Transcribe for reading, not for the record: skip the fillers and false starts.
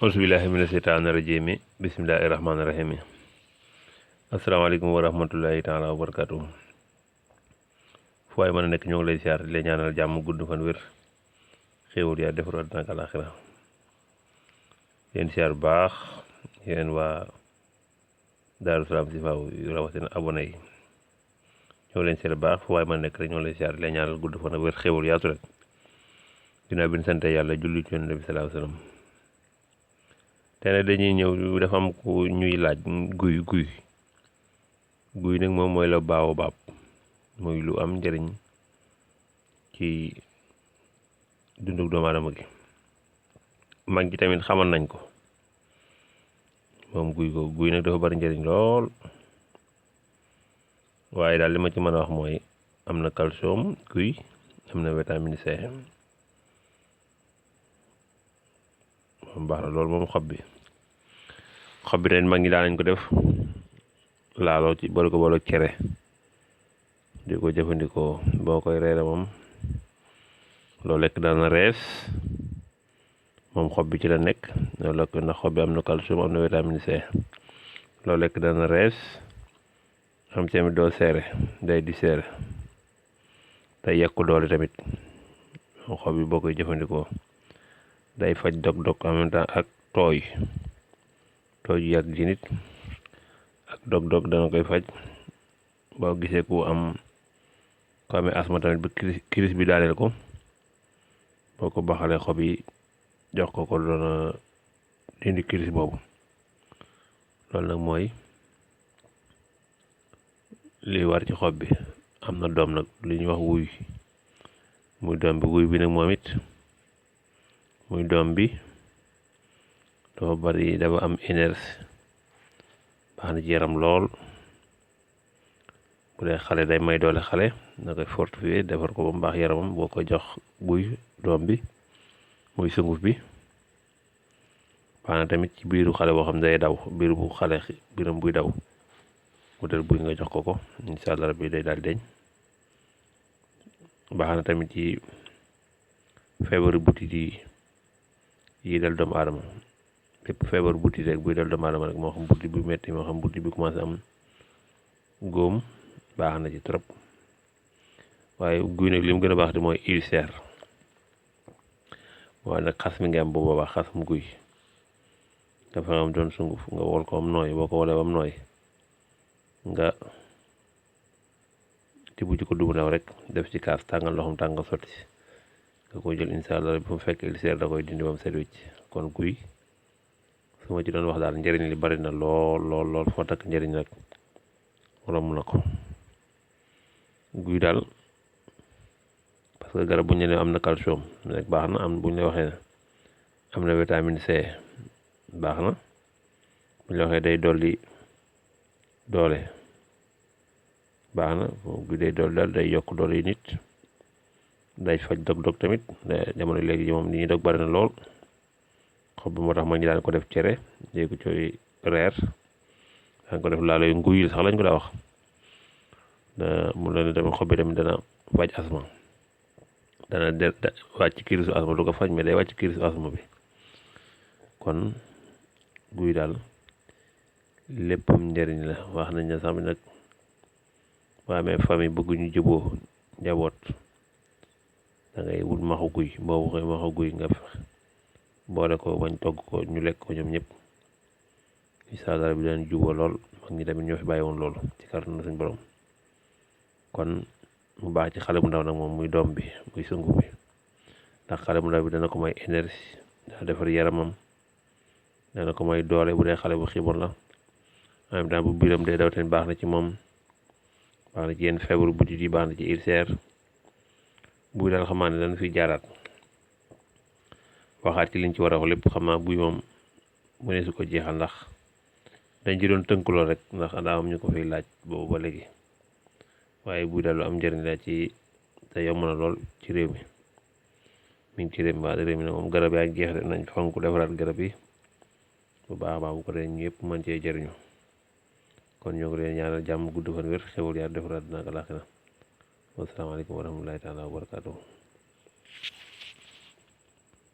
auzubillahi mina seytaani rajiim bismillahi rahmaani rahiim asalaamaaleykum wa rahmatullahi taala wa barakaatu. fu waay mën a nekk ñoo ngi lay siyaar di lay ñaanal jàmm gudd fan wér xéewal yaa defaru àddina ak àlaaxira yéen siyaar bu baax yéen waa Daaru Salaam si faaw rawatina abonné yi ñoo leen siyaar baax fu waay mën a nekk rek ñoo lay siyaar di lay ñaanal gudd fan wér xéewal yaatu rek ginnaaw bi ñu sante yàlla julli ci Yonent bi salaahu salaam te nag dañuy ñëw dafa am ku ñuy laaj guy nag moom mooy la baobab muy lu am njëriñ ci dundu doomu aadama gi mag gi tamit xamal nañ ko moom guy nag dafa bari njëriñ lool waaye daal li ma ci mën a wax mooy am na calcium guy am na vitamine C moom baax na loolu moom xob bi tamit mag ñi daan nañ ko def laaloo ci boole ko boole cere di ko jëfandikoo boo koy reere moom loo lekk daana rees moom xob bi ci la nekk loolu lekk ndax xob bi am na calcium am na vitamine C loo lekk daana rees am tamit doo seere day di seere day yekku doole tamit moom xob bi boo koy jëfandikoo day faj dog-dog en même temps ak tooy ju yàgg ci nit ak dog-dog dana koy faj boo gisee ku amee asma tamit ba kiris bi daaneel ko boo ko baxalee xob yi jox ko doona dindi kiris boobu loolu nag mooy li war ci xob bi am na doom nag li ñuy wax wuy muy doom bi wuy bi nag moom it muy doom bi dafa bari dafa am énergie baax na ci yaram lool bu dee xale day may doole xale na koy fortifier defar ko ba mu baax yaramam boo ko jox buy doom bi muy sunguf bi baax na tamit ci biiru xale boo xam ne day daw biir bu xale biiram buy daw bu dee buy nga jox ko incha allah rabbi day daal deñ baax na tamit ci feebaru butit yi dal doomu aadama bépp feebar butit rek buy dal doomu aadama rek moo xam butit bi metti moo xam butit bi commencé am góom baax na ci trop waaye guy nag li mu gën a baax di mooy ulcère waaye nag xas mi nga am bu boobaa xas mu guy dafa am doon sunguf nga wol ko am nooy boo ko wolee am nooy nga tibb ci ko dugub ndaw rek def ci kaas tàngal ndoxam tàngal sotti si nga koy jël incha allah bu mu fekk ulcère da koy dindi ba mu set wecc kon guy su ma ci doon wax daal njëriñ li bari na lool foo takk njëriñ rek romb na ko guy daal parce que garab bu ñu ne am na calcium rek baax na am bu ñu la waxee am na vitamine C baax na bu ñu la waxee day dolli doole baax na guy day dolli daal day yokk doole yi nit day faj dog-dog tamit jamono léegi moom li ñuy dog bari na lool xob bi moo tax ma ñu daan ko def cere léegi ko cooy reer daan ko def laalo yu nguy sax lañ ko daa wax mu leen tamit xob bi tamit dana faj asma dana wàcc kirisu asma du ko faj mais day wàcc kirisu asma bi kon guy daal léppam njëriñ la wax nañ ne sax bi nag waa mais famille bëgguñu juboo njaboot da ngay wut maxu guy boobu koy maxu guy nga boole ko bañ togg ko ñu lekk ko ñoom ñëpp incha allah bi daan juboo lool mag ñi tamit ñoo fi bàyyi woon loolu ci kàttanu suñ borom kon mu baax ci xale bu ndaw nag moom muy doom bi muy sunguf bi ndax xale bu ndaw bi dana ko may énergie dana defar yaramam dana ko may doole bu dee xale bu xiiboon la en même temps bu biiram dee daw tamit baax na ci moom baax na ci yenn feebaru butit yi baax na ci ulcère buy daal xamaa ne dana fi jaaraat waxaat ci liñ ci war a wax lépp xam naa buy moom mu ne su ko jeexal ndax dañ ci doon tënkuloo rek ndax daa am ñu ko fiy laaj boobu ba léegi waaye buy daal lu am njëriñ la ci te yomb na lool ci réew mi ngi ci réew mi waa réew mi nag moom garab yaa ngi jeex de nañ fonk defaraat garab yi bu baax a baax bu ko dee ñu yëpp mën cee jëriñu kon ñoo ngi leen ñaanal jàmm gudd fan wér xewul yaa defaraat dina ko laaxina wasalaamaaleykum wa rahmatullahi taala wa barakaatuh